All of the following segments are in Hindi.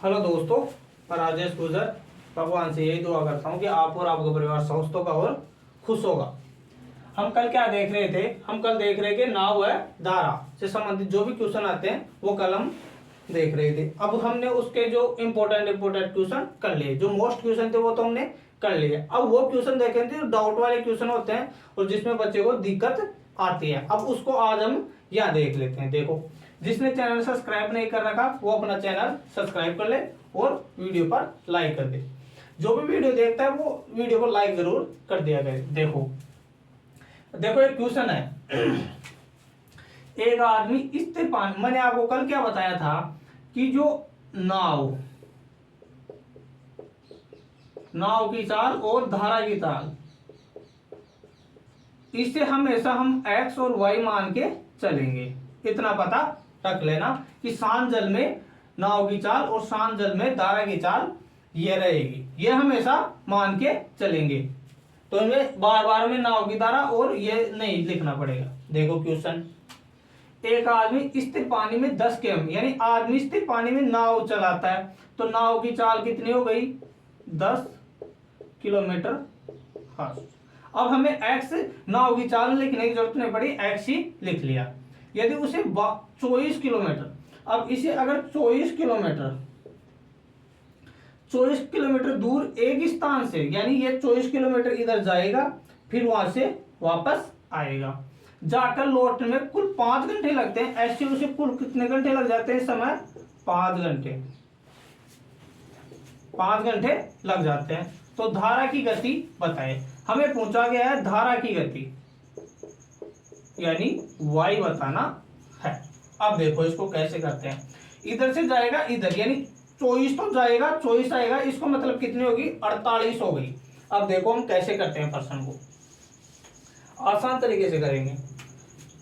हेलो दोस्तों, मैं राजेश गुजर भगवान से यही दुआ करता हूँ कि आप और आपका परिवार स्वस्थ होगा और खुश होगा। हम कल क्या देख रहे थे? हम कल देख रहे थे नाव है धारा से संबंधित जो भी क्वेश्चन आते हैं वो कल हम देख रहे थे। अब हमने उसके जो इम्पोर्टेंट क्वेश्चन कर लिए, जो मोस्ट क्वेश्चन थे वो तो हमने कर लिए। अब वो क्वेश्चन देखे थे डाउट वाले क्वेश्चन होते हैं और जिसमें बच्चे को दिक्कत आती है, अब उसको आज हम यहाँ देख लेते हैं। देखो, जिसने चैनल सब्सक्राइब नहीं कर रखा वो अपना चैनल सब्सक्राइब कर ले और वीडियो पर लाइक कर दे। जो भी वीडियो देखता है वो वीडियो को लाइक जरूर कर दिया करे। देखो देखो एक क्वेश्चन है, एक आदमी इतने पानी, मैंने आपको कल क्या बताया था कि जो नाव की चाल और धारा की चाल, इससे हमेशा हम x और y मान के चलेंगे। इतना पता रख लेना कि शांत जल में नाव की चाल और शांत जल में धारा की चाल ये रहेगी, ये हमेशा मान के चलेंगे। तो इनमें बार बार में नाव की धारा और ये नहीं लिखना पड़ेगा। देखो क्वेश्चन, एक आदमी स्थिर पानी में 10 km, यानी आदमी स्थिर पानी में नाव चलाता है तो नाव की चाल कितनी हो गई? 10 किलोमीटर। हाँ, अब हमें x नाव की चाल लिखने की जरूरत नहीं पड़ी, x ही लिख लिया। यदि उसे 24 किलोमीटर, अब इसे अगर 24 किलोमीटर दूर एक स्थान से, यानी ये 24 किलोमीटर इधर जाएगा फिर वहां से वापस आएगा, जाकर लौटने में कुल 5 घंटे लगते हैं। ऐसे उसे कुल कितने घंटे लग जाते हैं? समय 5 घंटे, 5 घंटे लग जाते हैं। तो धारा की गति बताए, हमें पूछा गया है धारा की गति, यानी y बताना है। अब देखो इसको कैसे करते हैं। इधर से जाएगा इधर, यानी 24 तो जाएगा, 24 आएगा, इसको मतलब कितनी होगी? 48 हो गई। अब देखो हम कैसे करते हैं प्रश्न को, आसान तरीके से करेंगे।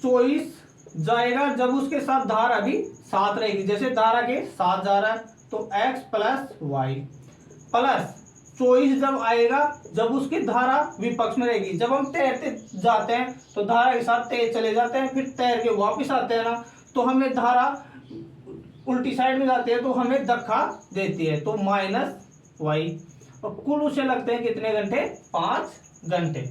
24 जाएगा जब उसके साथ धारा भी साथ रहेगी, जैसे धारा के साथ जा रहा है तो x प्लस वाई, प्लस 24 जब आएगा जब उसकी धारा विपक्ष में रहेगी। जब हम तैरते जाते हैं तो धारा के साथ तेज चले जाते हैं, फिर तैर के वापस आते हैं ना, तो हमें धारा उल्टी साइड में जाती है तो हमें धक्का देती है, तो माइनस वाई। और कुल उसे लगते हैं कितने घंटे? 5 घंटे।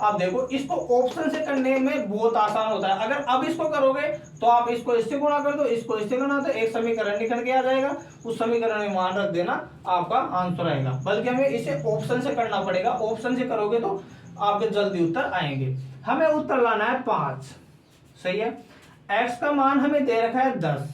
अब देखो इसको ऑप्शन से करने में बहुत आसान होता है। अगर अब इसको करोगे तो आप इसको इससे गुणा कर दो, इसको इससे गुणा, तो एक समीकरण निकल के आ जाएगा, उस समीकरण में मान रख देना, आपका आंसर आएगा। बल्कि हमें इसे ऑप्शन से करना पड़ेगा, ऑप्शन से करोगे तो आपके जल्दी उत्तर आएंगे। हमें उत्तर लाना है 5, सही है। x का मान हमें दे रखा है 10,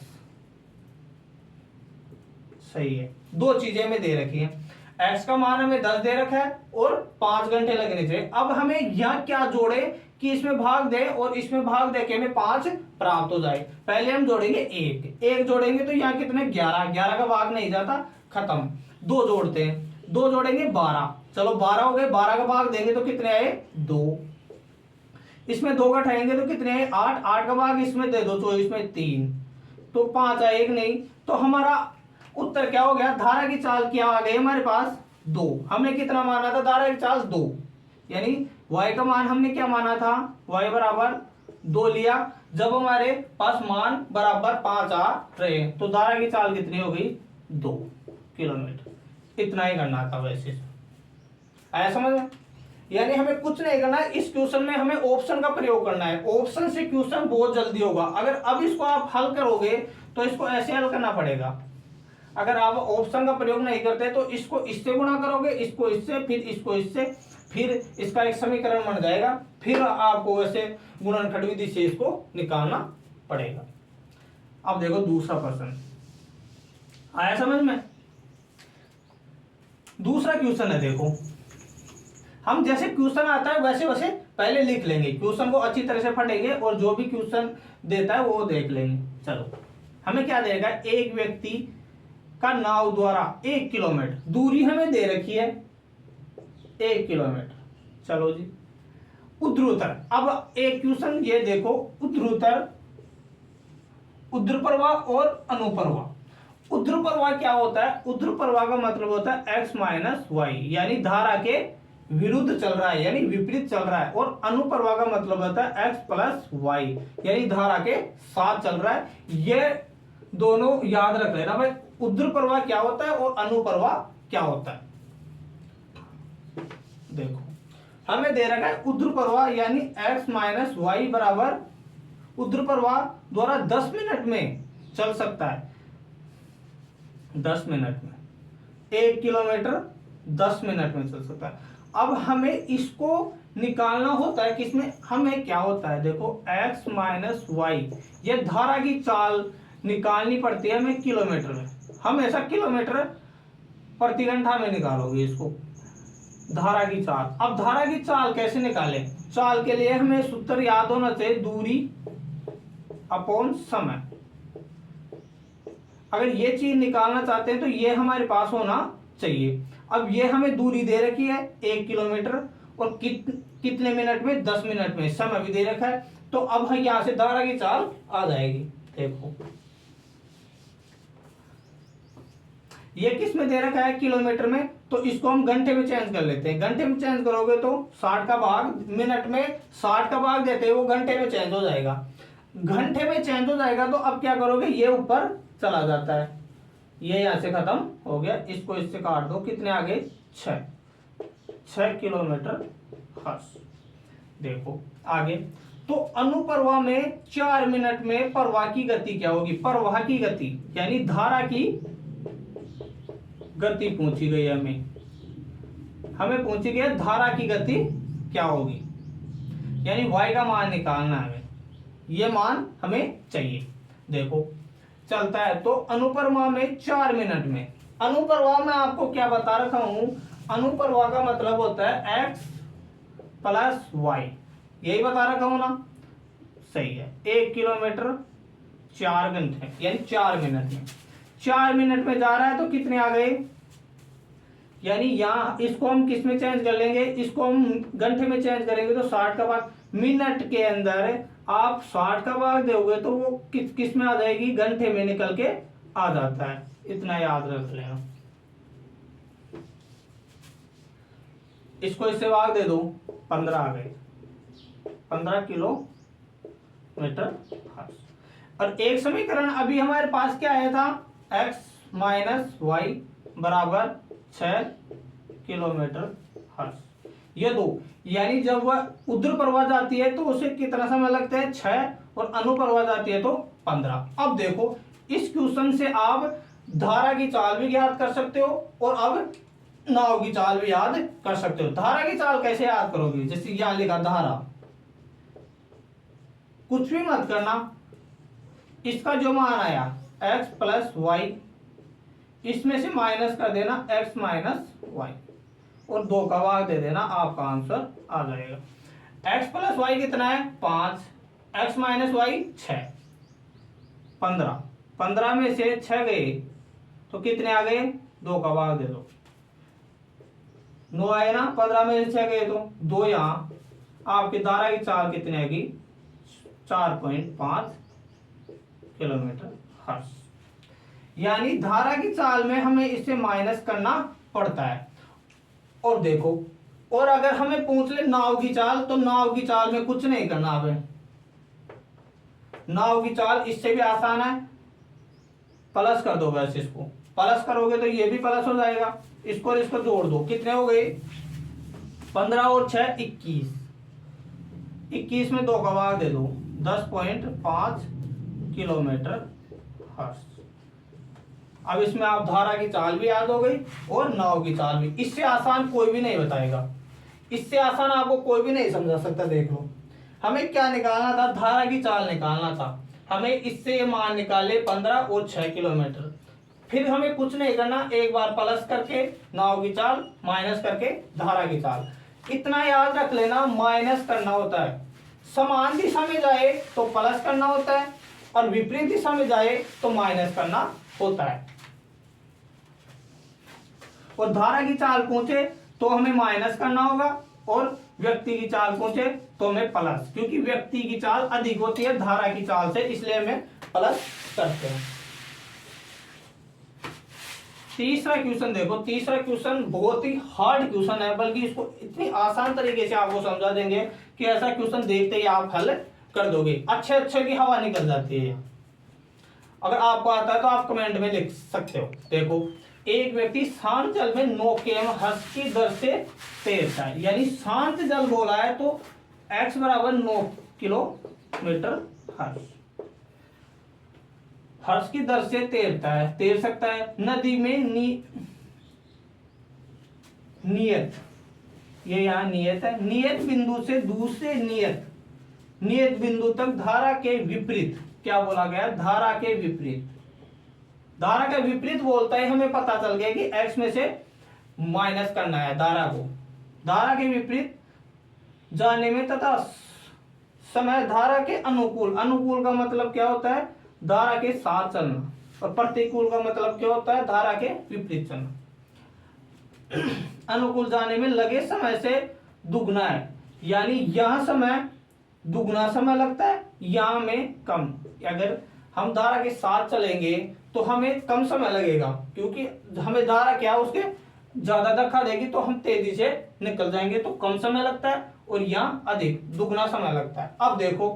सही है। दो चीजें हमें दे रखी है, x का मान हमें 10 दे रखा है और 5 घंटे लगने चाहिए। अब हमें यहाँ क्या जोड़े कि इसमें भाग दे और इसमें भाग दे के हमें 5 प्राप्त हो जाए। पहले हम जोड़ेंगे 1 जोड़ेंगे तो यहाँ कितने? 11 का भाग नहीं जाता, खत्म। 2 जोड़ते हैं, 2 जोड़ेंगे 12, चलो 12 हो गए। 12 का भाग देंगे तो कितने आए? 2। इसमें 2 घटाएंगे तो कितने आए? 8 का भाग इसमें दे दो, 24 में 3, तो 5 आए, 1 नहीं। तो हमारा उत्तर क्या हो गया? धारा की चाल क्या आ गई हमारे पास? 2। हमने कितना माना था? धारा की चाल 2, यानी y का मान हमने क्या माना था? y बराबर 2 लिया। जब हमारे पास मान बराबर 5 आ रहे तो धारा की चाल कितनी हो गई? 2 किलोमीटर। इतना ही करना था वैसे, आया समझ में? यानी हमें कुछ नहीं करना है, इस क्वेश्चन में हमें ऑप्शन का प्रयोग करना है। ऑप्शन से क्वेश्चन बहुत जल्दी होगा। अगर अब इसको आप हल करोगे तो इसको ऐसे हल करना पड़ेगा। अगर आप ऑप्शन का प्रयोग नहीं करते तो इसको इससे गुणा करोगे, इसको इससे, फिर इसको इससे, फिर इसका एक समीकरण बन जाएगा, फिर आपको वैसे गुणनखंड विधि से इसको निकालना पड़ेगा। अब देखो दूसरा प्रश्न, आया समझ में? दूसरा क्वेश्चन है, देखो हम जैसे क्वेश्चन आता है वैसे वैसे पहले लिख लेंगे, क्वेश्चन को अच्छी तरह से पढ़ेंगे और जो भी क्वेश्चन देता है वो देख लेंगे। चलो, हमें क्या देगा? एक व्यक्ति का नाव द्वारा 1 किलोमीटर दूरी हमें दे रखी है, 1 किलोमीटर। चलो जी, ऊर्ध्वाधर। अब एक क्वेश्चन ये देखो, ऊर्ध्वप्रवाह और अनुप्रवाह। ऊर्ध्वप्रवाह क्या होता है? ऊर्ध्वप्रवाह का मतलब होता है x माइनस वाई, यानी धारा के विरुद्ध चल रहा है, यानी विपरीत चल रहा है। और अनुप्रवाह का मतलब होता है x प्लस वाई, यानी धारा के साथ चल रहा है। ये दोनों याद रख लेना भाई, ऊर्ध्वप्रवाह क्या होता है और अनुप्रवाह क्या होता है। देखो हमें दे रखा है ऊर्ध्वप्रवाह यानी x माइनस वाई बराबर, ऊर्ध्वप्रवाह द्वारा 10 मिनट में चल सकता है, 10 मिनट में 1 किलोमीटर 10 मिनट में चल सकता है। अब हमें इसको निकालना होता है, किसमें हमें क्या होता है, देखो x माइनस वाई, ये धारा की चाल निकालनी पड़ती है हमें किलोमीटर में, हम ऐसा किलोमीटर प्रति घंटा में निकालोगे इसको, धारा की चाल। अब धारा की चाल कैसे निकालें, चाल के लिए हमें सूत्र याद होना चाहिए, दूरी अपॉन समय। अगर ये चीज निकालना चाहते हैं तो ये हमारे पास होना चाहिए। अब ये हमें दूरी दे रखी है 1 किलोमीटर और कितने मिनट में, 10 मिनट में, समय भी दे रखा है। तो अब हम यहां से धारा की चाल आ जाएगी। देखो ये किस में दे रखा है, किलोमीटर में, तो इसको हम घंटे में चेंज कर लेते हैं। घंटे में चेंज करोगे तो 60 का भाग मिनट में 60 का भाग देते हैं, वो घंटे में चेंज हो जाएगा। घंटे में चेंज हो जाएगा तो अब क्या करोगे, ये ऊपर चला जाता है, ये यहां से खत्म हो गया, इसको इससे काट दो, कितने आ गए 6 किलोमीटर हर्स। देखो आगे, तो अनुप्रवाह में 4 मिनट में प्रवाह की गति क्या होगी, प्रवाह की गति यानी धारा की गति पूछी गई हमें पूछी गई धारा की गति क्या होगी, यानी y का मान निकालना है हमें, ये मान हमें चाहिए। देखो चलता है तो अनुप्रवाह में 4 मिनट में, अनुप्रवाह में आपको क्या बता रखा हूं, अनुप्रवाह का मतलब होता है x प्लस वाई, यही बता रखा हूं ना, सही है। 1 किलोमीटर 4 घंटे यानी 4 मिनट में, 4 मिनट में जा रहा है तो कितने आ गए, यानी यहाँ इसको हम किस में चेंज कर लेंगे, इसको हम घंटे में चेंज करेंगे तो 60 का भाग मिनट के अंदर आप 60 का भाग दोगे तो वो किस में आ जाएगी, घंटे में निकल के आ जाता है, इतना याद रख लेना। इसको इससे भाग दे दो, 15 आ गए, 15 किलोमीटर। और एक समीकरण अभी हमारे पास क्या आया था, x माइनस वाई बराबर 6 किलोमीटर हर्स, ये दो, यानी जब वह ऊर्ध्वप्रवाह जाती है तो उसे कितना समय लगता है 6 और अनुप्रवाह जाती है तो 15। अब देखो इस क्वेश्चन से आप धारा की चाल भी याद कर सकते हो और अब नाव की चाल भी याद कर सकते हो। धारा की चाल कैसे याद करोगे, जैसे यहां लिखा धारा, कुछ भी मत करना, इसका जो मान आया x प्लस वाई, इसमें से माइनस कर देना x माइनस वाई और 2 का भाग दे देना, आपका आंसर आ जाएगा। x प्लस वाई कितना है 5, x माइनस वाई 6, 15, 15 में से 6 गए तो कितने आ गए, 2 का भाग दे दो, 9 आए ना, 15 में से 6 गए तो 2, यहाँ आपकी धारा की चाल कितनी आएगी 4.5 किलोमीटर हर्स, यानी धारा की चाल में हमें इसे माइनस करना पड़ता है। और देखो, और अगर हमें पूछ ले नाव की चाल, तो नाव की चाल में कुछ नहीं करना हमें, नाव की चाल इससे भी आसान है, प्लस कर दो, बस इसको प्लस करोगे तो ये भी प्लस हो जाएगा, इसको और इसको जोड़ दो, कितने हो गए 15 और 6 21, 21 में 2 का भाग दे दो, 10.5 किलोमीटर हर्स। अब इसमें आप धारा की चाल भी याद हो गई और नाव की चाल भी, इससे आसान कोई भी नहीं बताएगा, इससे आसान आपको कोई भी नहीं समझा सकता। देख लो हमें क्या निकालना था, धारा की चाल निकालना था, हमें इससे ये मान निकाले 15 और 6 किलोमीटर, फिर हमें कुछ नहीं करना, एक बार प्लस करके नाव की चाल, माइनस करके धारा की चाल, इतना याद रख लेना, माइनस करना होता है, समान दिशा में जाए तो प्लस करना होता है और विपरीत दिशा में जाए तो माइनस करना होता है। और धारा की चाल पूछे तो हमें माइनस करना होगा और व्यक्ति की चाल पूछे तो हमें प्लस, क्योंकि व्यक्ति की चाल अधिक होती है धारा की चाल से, इसलिए हमें प्लस करते हैं। तीसरा क्वेश्चन देखो, तीसरा क्वेश्चन बहुत ही हार्ड क्वेश्चन है, बल्कि इसको इतनी आसान तरीके से आपको समझा देंगे कि ऐसा क्वेश्चन देखते ही आप हल कर दोगे, अच्छे अच्छे की हवा निकल जाती है। अगर आपको आता है तो आप कमेंट में लिख सकते हो। देखो, एक व्यक्ति शांत जल में 9 km हर्ष की दर से तैरता है, यानी शांत जल बोला है तो x बराबर 9 किलोमीटर हर्ष की दर से तैर सकता है। नदी में नियत, ये यहाँ नियत है, नियत बिंदु से दूसरे नियत बिंदु तक धारा के विपरीत, क्या बोला गया, धारा के विपरीत। धारा के विपरीत बोलता है, हमें पता चल गया कि x में से माइनस करना है धारा को। धारा के विपरीत जाने में तथा समय धारा के अनुकूल, अनुकूल का मतलब क्या होता है, धारा के साथ चलना, और प्रतिकूल का मतलब क्या होता है, धारा के विपरीत चलना। अनुकूल जाने में लगे समय से दुगना है, यानी यहां समय दुगना समय लगता है, यहां में कम। अगर हम धारा के साथ चलेंगे तो हमें कम समय लगेगा, क्योंकि हमें धारा क्या है उसके ज्यादा धक्का देगी तो हम तेजी से निकल जाएंगे, तो कम समय लगता है, और यहाँ अधिक दुगना समय लगता है। अब देखो,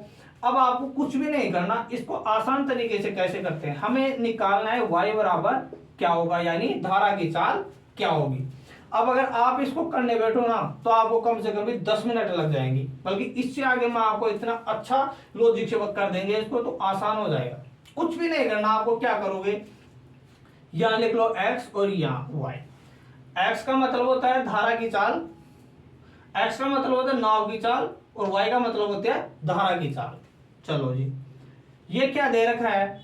अब आपको कुछ भी नहीं करना, इसको आसान तरीके से कैसे करते हैं, हमें निकालना है y बराबर क्या होगा, यानी धारा की चाल क्या होगी। अब अगर आप इसको करने बैठो ना तो आपको कम से कम भी 10 मिनट लग जाएंगी, बल्कि इससे आगे मैं आपको इतना अच्छा लॉजिक से कर देंगे इसको, तो आसान हो जाएगा। कुछ भी नहीं करना, आपको क्या करोगे, यहां लिख लो x और यहां y। x का मतलब होता है धारा की चाल, x का मतलब होता है नाव की चाल, और y का मतलब होता है धारा की चाल। चलो जी, ये क्या दे रखा है,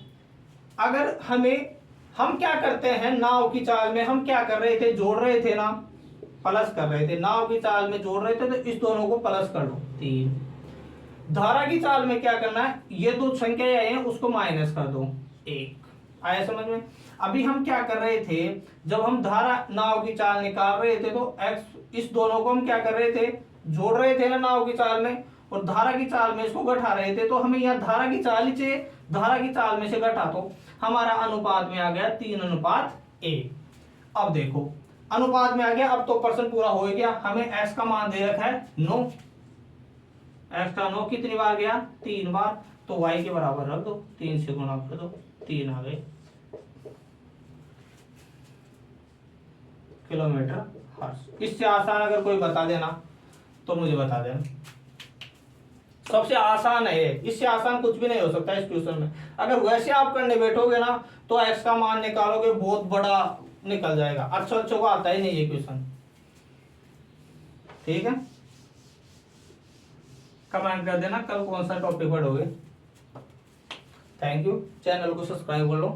अगर हम क्या करते हैं, नाव की चाल में हम क्या कर रहे थे, जोड़ रहे थे ना, प्लस कर रहे थे, नाव की चाल में जोड़ रहे थे, तो इस दोनों को प्लस कर लो 3। धारा की चाल में क्या करना है, ये दो संख्या आई है उसको माइनस कर दो 1। आया समझ में। अभी हम क्या कर रहे थे, जब हम धारा नाव की चाल निकाल रहे थे तो x, इस दोनों को हम क्या कर रहे थे, जोड़ रहे थे ना नाव की चाल में, और धारा की चाल में इसको घटा रहे थे, तो हमें यहाँ धारा की चाल में से घटा, तो हमारा अनुपात में आ गया 3:1। अब देखो अनुपात में आ गया, अब तो प्रश्न पूरा हो गया। हमें x का मान दे रखा है 9, x का 9 कितनी बार गया, 3 बार, तो y के बराबर रख दो, 3 से गुणा कर दो, 3 आ गए किलोमीटर हर्ष। इससे आसान अगर कोई बता देना तो मुझे बता देना, सबसे आसान है, इससे आसान कुछ भी नहीं हो सकता इस क्वेश्चन में। अगर वैसे आप करने बैठोगे ना तो x का मान निकालोगे बहुत बड़ा निकल जाएगा, अच्छों को आता ही नहीं ये क्वेश्चन। ठीक है, कमेंट कर देना कल कौन सा टॉपिक पढ़ोगे। थैंक यू, चैनल को सब्सक्राइब कर लो।